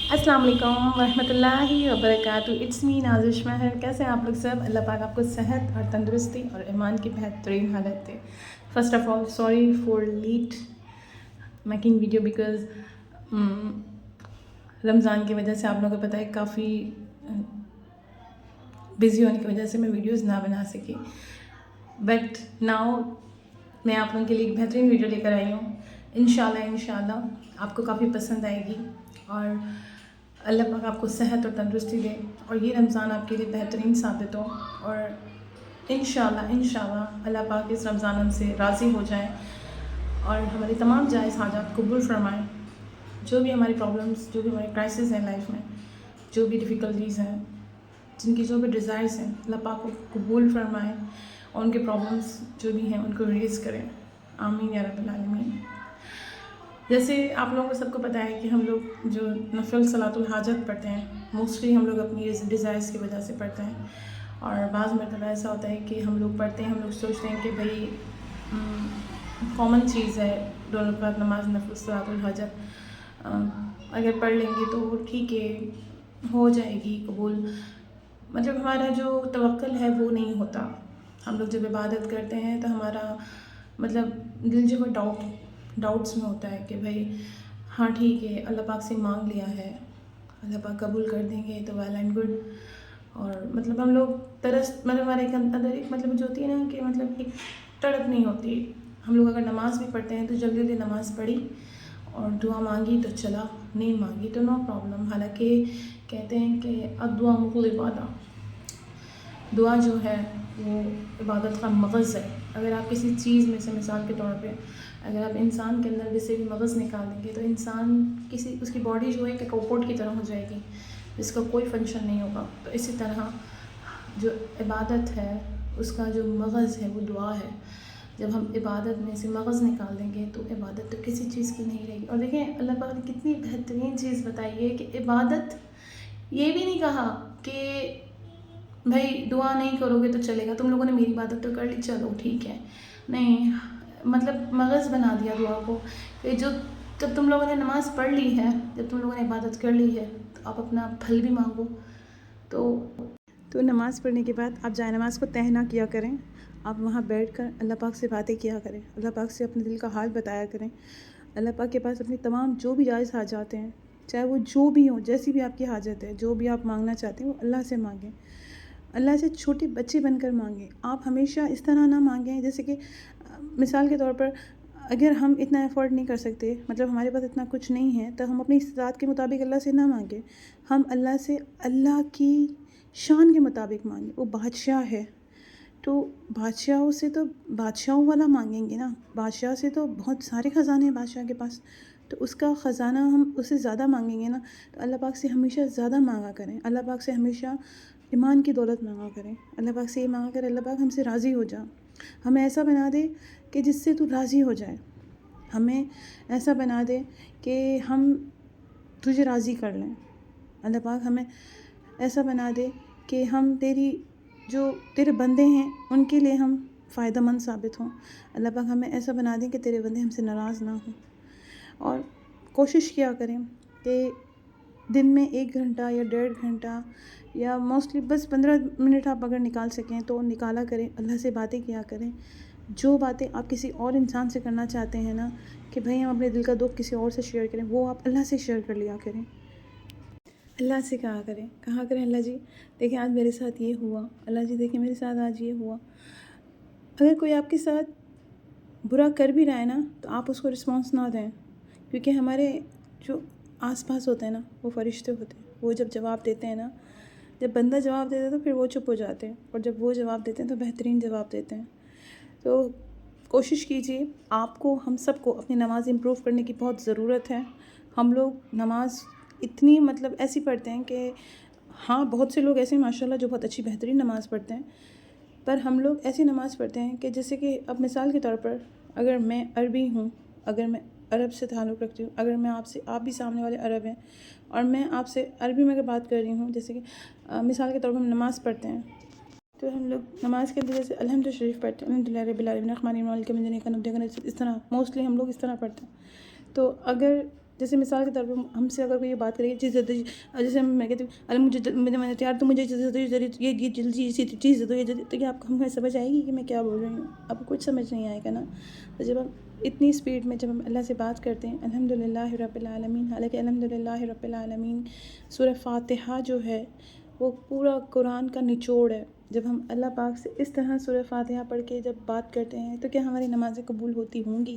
अस्सलाम वालेकुम रहमतुल्लाहि व बरकातहू। इट्स मी नाज़िश महर। कैसे हैं आप लोग सब? अल्लाह पाक आपको सेहत और तंदुरुस्ती और ईमान की बेहतरीन हालत दे। First of all sorry for late making video because Ramzan की वजह से आप लोगों को पता है काफ़ी बिज़ी होने की वजह से मैं वीडियोज़ ना बना सकी, बट नाउ मैं आप लोगों के लिए एक बेहतरीन वीडियो लेकर आई हूँ। इंशाल्लाह आपको काफ़ी पसंद आएगी और अल्लाह पाक आपको सेहत और तंदुरुस्ती दे और ये रमज़ान आपके लिए बेहतरीन साबित हो और इंशाल्लाह अल्लाह पाक इस रमज़ान हमसे राज़ी हो जाए और हमारी तमाम जायज़ हाजात कबूल फरमाएँ। जो भी हमारी प्रॉब्लम्स, जो भी हमारे क्राइसिस हैं लाइफ में, जो भी डिफ़िकल्टीज़ हैं, जिनकी जो भी डिज़ायर्स हैं, अल्लाह पाक को कबूल फरमाएँ और उनके प्रॉब्लम्स जो भी हैं उनको रेज़ करें। आमीन या रब्बिल आलमीन। जैसे आप लोगों को सबको पता है कि हम लोग जो नफल सलातुल हाजत पढ़ते हैं, मोस्टली हम लोग अपनी डिज़ायर्स की वजह से पढ़ते हैं और बाज़ मरतबा ऐसा होता है कि हम लोग पढ़ते हैं, हम लोग सोचते हैं कि भाई कॉमन चीज़ है दोनों रकात नमाज नफल सलातुल हाजत, अगर पढ़ लेंगे तो ठीक है, हो जाएगी कबूल। मतलब हमारा जो तवक्कुल है वो नहीं होता। हम लोग जब इबादत करते हैं तो हमारा मतलब दिल जो है डाउट्स में होता है कि भाई हाँ ठीक है, अल्लाह पाक से मांग लिया है, अल्लाह पाक कबूल कर देंगे तो वेल एंड गुड। और मतलब हम लोग मतलब हमारे अंदर एक मतलब जो होती है ना कि मतलब एक तड़प नहीं होती। हम लोग अगर नमाज़ भी पढ़ते हैं तो जल्दी जल्दी नमाज़ पढ़ी और दुआ मांगी तो चला, नहीं मांगी तो नो प्रॉब्लम। हालांकि कहते हैं कि अदुआ मुग़ल इबादा, दुआ जो है वो इबादत का मग़ज़ है। अगर आप किसी चीज़ में से मिसाल के तौर पे अगर आप इंसान के अंदर से भी मग़ज़ निकाल देंगे तो इंसान उसकी बॉडी जो है एक रोबोट की तरह हो जाएगी, जिसका कोई फंक्शन नहीं होगा। तो इसी तरह जो इबादत है उसका जो मग़ज़ है वो दुआ है। जब हम इबादत में से मग़ज़ निकाल देंगे तो इबादत तो किसी चीज़ की नहीं रहेगी। और देखें अल्लाह पाक ने कितनी बेहतरीन चीज़ बताई है कि इबादत, ये भी नहीं कहा कि भाई दुआ नहीं करोगे तो चलेगा, तुम लोगों ने मेरी इबादत तो कर ली, चलो ठीक है। नहीं, मतलब मग़ज़ बना दिया दुआ को। फिर जब तुम लोगों ने नमाज़ पढ़ ली है, जब तुम लोगों ने इबादत कर ली है तो आप अपना फल भी मांगो। तो नमाज़ पढ़ने के बाद आप जाए नमाज़ को तह ना किया करें, आप वहाँ बैठ कर अल्लाह पाक से बातें किया करें, अल्लाह पाक से अपने दिल का हाल बताया करें। अल्लाह पाक के पास अपनी तमाम जो भी जायज़ हाजात हैं, चाहे वो जो भी हो, जैसी भी आपकी हाजत है, जो भी आप मांगना चाहते हैं वो अल्लाह से मांगें। अल्लाह से छोटे बच्चे बनकर मांगें। आप हमेशा इस तरह ना मांगें जैसे कि मिसाल के तौर पर अगर हम इतना अफोर्ड नहीं कर सकते, मतलब हमारे पास इतना कुछ नहीं है, तो हम अपनी इस्तात के मुताबिक अल्लाह से ना मांगें। हम अल्लाह से अल्लाह की शान के मुताबिक मांगें। वो बादशाह है तो बादशाहों से तो बादशाहों वाला मांगेंगे ना। बादशाह से तो बहुत सारे ख़जाने हैं बादशाह के पास, तो उसका ख़जाना हम उससे ज़्यादा मांगेंगे ना। तो अल्लाह पाक से हमेशा ज़्यादा मांगा करें। अल्लाह पाक से हमेशा ईमान की दौलत मांगा करें। अल्लाह पाक से ये मांगा करें अल्लाह पाक हमसे राज़ी हो जा, हमें ऐसा बना दे कि जिससे तू राज़ी हो जाए। हमें ऐसा बना दे कि हम तुझे राज़ी कर लें। अल्लाह पाक हमें ऐसा बना दे कि हम जो तेरे बंदे हैं उनके लिए हम फ़ायदेमंद साबित हों। अल्लाह पाक हमें ऐसा बना दें कि तेरे बंदे हमसे नाराज़ ना हों। और कोशिश किया करें कि दिन में 1 घंटा या 1.5 घंटा या मोस्टली बस 15 मिनट आप अगर निकाल सकें तो निकाला करें, अल्लाह से बातें किया करें। जो बातें आप किसी और इंसान से करना चाहते हैं ना कि भाई हम अपने दिल का दुख किसी और से शेयर करें, वो आप अल्लाह से शेयर कर लिया करें। अल्लाह से कहा करें अल्लाह जी देखिए आज मेरे साथ ये हुआ, अल्लाह जी देखिए मेरे साथ आज ये हुआ। अगर कोई आपके साथ बुरा कर भी रहा है ना तो आप उसको रिस्पॉन्स ना दें, क्योंकि हमारे जो आसपास होते हैं ना वो फरिश्ते होते हैं। वो जब जवाब देते हैं ना, जब बंदा जवाब देता है तो फिर वो चुप हो जाते हैं, और जब वो जवाब देते हैं तो बेहतरीन जवाब देते हैं। तो कोशिश कीजिए, आपको हम सबको अपनी नमाज़ इम्प्रूव करने की बहुत ज़रूरत है। हम लोग नमाज़ इतनी मतलब ऐसी पढ़ते हैं कि हाँ बहुत से लोग ऐसे माशाल्लाह जो बहुत अच्छी बेहतरीन नमाज़ पढ़ते हैं, पर हम लोग ऐसी नमाज़ पढ़ते हैं कि जैसे कि अब मिसाल के तौर पर अगर मैं अरबी हूँ, अगर मैं अरब से ताल्लुक़ रखती हूँ, अगर मैं आप भी सामने वाले अरब हैं और मैं आपसे अरबी में अगर बात कर रही हूँ, जैसे कि मिसाल के तौर पर हम नमाज़ पढ़ते हैं तो हम लोग नमाज़ के अंदर जैसे अल्हम्दुलिल्लाह शरीफ पढ़ते हैं, अल्हम्दुलिल्लाह रब्बिल आलमीन अर्रहमानिर रहीम मालिकि यौमिद्दीन इय्याका नअबुदु व इय्याका नस्तईन, इस तरह मोस्टली हम लोग इस तरह पढ़ते हैं। तो अगर جیسے مثال کے طور پہ ہم سے اگر کوئی یہ بات کرے چیز دے دو، جیسے میں کہتی ہوں ارے مجھے میں تیار تو مجھے چیز دے دو، یہ جلدی سی چیز دے دو، یہ جلدی، تو کیا آپ کو ہمیں سمجھ آئے گی کہ میں کیا بول رہی ہوں؟ آپ کو کچھ سمجھ نہیں آئے گا نا. تو جب ہم اتنی اسپیڈ میں جب ہم اللہ سے بات کرتے ہیں، الحمدللہ رب العالمین، حالانکہ الحمدللہ رب العالمین سورہ فاتحہ جو ہے وہ پورا قرآن کا نچوڑ ہے. جب ہم اللہ پاک سے اس طرح سورہ فاتحہ پڑھ کے جب بات کرتے ہیں تو کیا ہماری نمازیں قبول ہوتی ہوں گی؟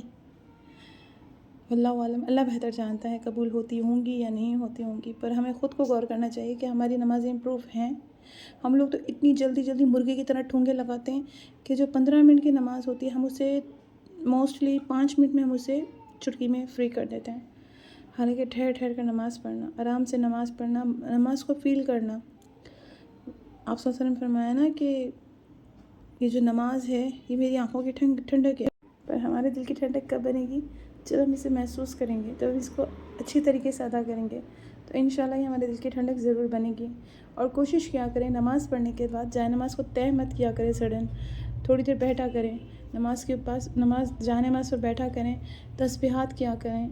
اللہ عالم، اللہ بہتر جانتا ہے قبول ہوتی ہوں گی یا نہیں ہوتی ہوں گی. پر ہمیں خود کو غور کرنا چاہیے کہ ہماری نمازیں امپروو ہیں. ہم لوگ تو اتنی جلدی جلدی مرغے کی طرح ٹھونگے لگاتے ہیں کہ جو 15 منٹ کی نماز ہوتی ہے ہم اسے موسٹلی 5 منٹ میں ہم اسے چٹکی میں فری کر دیتے ہیں. حالانکہ ٹھہر ٹھہر کر نماز پڑھنا، آرام سے نماز پڑھنا، نماز کو فیل کرنا. آپ صلی اللہ علیہ وسلم فرمایا نا کہ یہ جو نماز ہے یہ میری آنکھوں کی ٹھنڈک ہے. پر ہمارے دل کی ٹھنڈک کب بنے گی؟ جب ہم اسے محسوس کریں گے، جب ہم اس کو اچھی طریقے سے ادا کریں گے تو انشاءاللہ یہ ہمارے دل کی ٹھنڈک ضرور بنے گی. اور کوشش کیا کریں نماز پڑھنے کے بعد جائے نماز کو طے مت کیا کریں سڈن، تھوڑی دیر بیٹھا کریں نماز کے پاس، جائے نماز پر بیٹھا کریں، تسبیحات کیا کریں.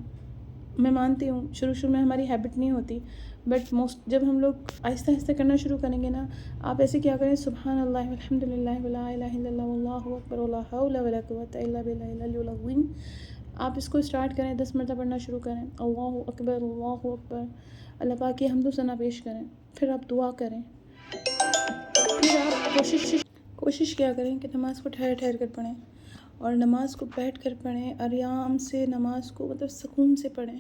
میں مانتی ہوں شروع میں ہماری ہیبٹ نہیں ہوتی، بٹ جب ہم لوگ آہستہ آہستہ کرنا شروع کریں گے نا، آپ ایسے کیا کریں سبحان اللہ والحمدللہ ولا الہ الا اللہ واللہ اکبر ولا حول ولا قوۃ الا باللہ العلی العظیم. آپ اس کو اسٹارٹ کریں، 10 مرتبہ پڑھنا شروع کریں، اللہ اکبر اللہ اکبر، اللہ پاک کی حمد و ثنا پیش کریں، پھر آپ دعا کریں، پھر آپ کوشش کیا کریں کہ نماز کو ٹھہر ٹھہر کر پڑھیں، اور نماز کو بیٹھ کر پڑھیں، آرام سے نماز کو مطلب سکون سے پڑھیں،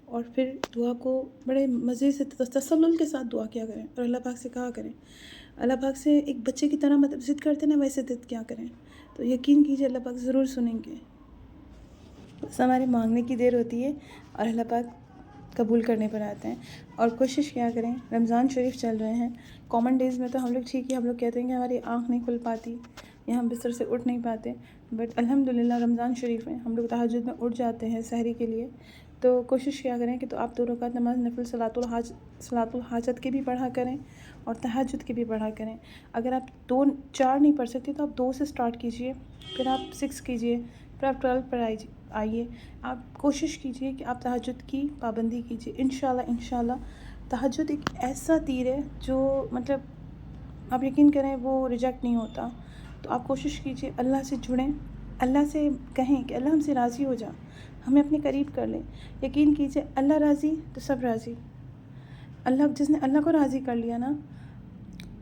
اور پھر دعا کو بڑے مزے سے تسلل کے ساتھ دعا کیا کریں، اور اللہ پاک سے کہا کریں. اللہ پاک سے ایک بچے کی طرح مطلب ضد کرتے نا ویسے ضد کیا کریں، تو یقین کیجیے اللہ پاک ضرور سنیں گے. بس ہمارے مانگنے کی دیر ہوتی ہے اور اللہ پاک قبول کرنے پر آتے ہیں. اور کوشش کیا کریں، رمضان شریف چل رہے ہیں، کامن ڈیز میں تو ہم لوگ ٹھیک ہے، ہم لوگ کہتے ہیں کہ ہماری آنکھ نہیں کھل پاتی یا ہم بستر سے اٹھ نہیں پاتے، بٹ الحمدللہ رمضان شریف میں ہم لوگ تہجد میں اٹھ جاتے ہیں سحری کے لیے. تو کوشش کیا کریں کہ تو آپ 2 رکعت نماز نفل صلاۃ الحاجت کے بھی پڑھا کریں اور تہجد کے بھی پڑھا کریں. اگر آپ 4 نہیں پڑھ سکتے تو آپ 2 سے سٹارٹ کیجئے، پھر آپ 6 کیجئے، پھر آپ 12 پر آئیے. آپ کوشش کیجئے کہ آپ تہجد کی پابندی کیجئے. انشاءاللہ تہجد ایک ایسا تیر ہے جو مطلب آپ یقین کریں وہ ریجیکٹ نہیں ہوتا. تو آپ کوشش کیجئے اللہ سے جڑیں، اللہ سے کہیں کہ اللہ ہم سے راضی ہو جا، ہمیں اپنے قریب کر لیں. یقین کیجئے اللہ راضی تو سب راضی. جس نے اللہ کو راضی کر لیا نا،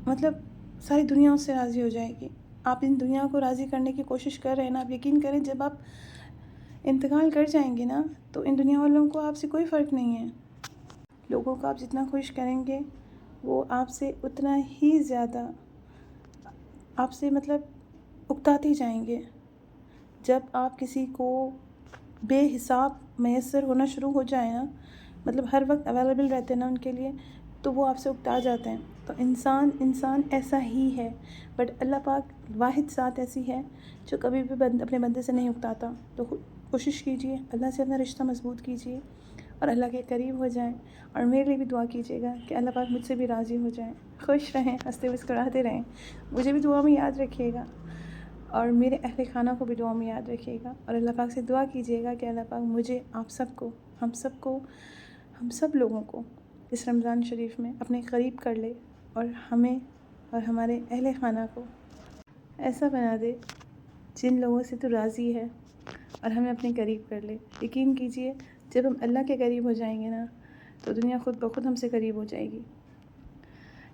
مطلب ساری دنیا اس سے راضی ہو جائے گی. آپ ان دنیا کو راضی کرنے کی کوشش کر رہے ہیں نا، آپ یقین کریں جب آپ انتقال کر جائیں گے نا تو ان دنیا والوں کو آپ سے کوئی فرق نہیں ہے. لوگوں کو آپ جتنا خوش کریں گے وہ آپ سے اتنا ہی زیادہ آپ سے مطلب اکتاتے جائیں گے. جب آپ کسی کو بے حساب میسر ہونا شروع ہو جائے نا، مطلب ہر وقت اویلیبل رہتے ہیں نا ان کے لیے، تو وہ آپ سے اکتا جاتے ہیں. تو انسان ایسا ہی ہے، بٹ اللہ پاک واحد ذات ایسی ہے جو کبھی بھی اپنے بندے سے نہیں اکتاتا. تو کوشش کیجئے اللہ سے اپنا رشتہ مضبوط کیجئے اور اللہ کے قریب ہو جائیں. اور میرے لیے بھی دعا کیجئے گا کہ اللہ پاک مجھ سے بھی راضی ہو جائیں. خوش رہیں، ہنستے مسکراتے رہیں. مجھے بھی دعا میں یاد رکھیے گا اور میرے اہل خانہ کو بھی دعا میں یاد رکھیے گا. اور اللہ پاک سے دعا کیجئے گا کہ اللہ پاک مجھے، آپ سب کو، ہم سب لوگوں کو اس رمضان شریف میں اپنے قریب کر لے، اور ہمیں اور ہمارے اہل خانہ کو ایسا بنا دے جن لوگوں سے تو راضی ہے، اور ہمیں اپنے قریب کر لے. یقین کیجئے جب ہم اللہ کے قریب ہو جائیں گے نا تو دنیا خود بخود ہم سے قریب ہو جائے گی.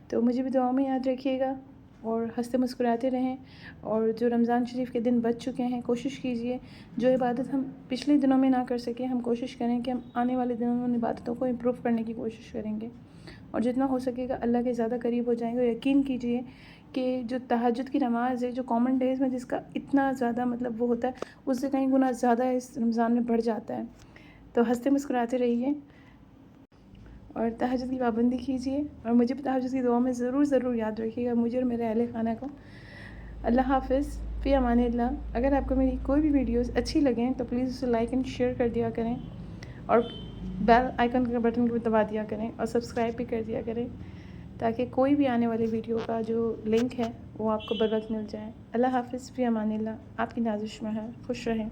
تو مجھے بھی دعاؤں میں یاد رکھیے گا اور ہنستے مسکراتے رہیں. اور جو رمضان شریف کے دن بچ چکے ہیں، کوشش کیجئے جو عبادت ہم پچھلے دنوں میں نہ کر سکے، ہم کوشش کریں کہ ہم آنے والے دنوں میں ان عبادتوں کو امپروو کرنے کی کوشش کریں گے، اور جتنا ہو سکے گا اللہ کے زیادہ قریب ہو جائیں گے. یقین کیجئے کہ جو تہجد کی نماز ہے، جو کامن ڈیز میں جس کا اتنا زیادہ مطلب وہ ہوتا ہے، اس سے کہیں گنا زیادہ اس رمضان میں بڑھ جاتا ہے. تو ہنستے مسکراتے رہیے اور تہجد کی پابندی کیجئے، اور مجھے بھی تہجد کی دعا میں ضرور یاد رکھیے گا، مجھے اور میرے اہل خانہ کو. اللہ حافظ، فی امان اللہ. اگر آپ کو میری کوئی بھی ویڈیوز اچھی لگیں تو پلیز اسے لائک اینڈ شیئر کر دیا کریں، اور بیل آئیکن کے بٹن کو بھی دبا دیا کریں، اور سبسکرائب بھی کر دیا کریں، تاکہ کوئی بھی آنے والی ویڈیو کا جو لنک ہے وہ آپ کو بر وقت مل جائے. اللہ حافظ، فی امان اللہ. آپ کی نازش میں ہے، خوش رہیں.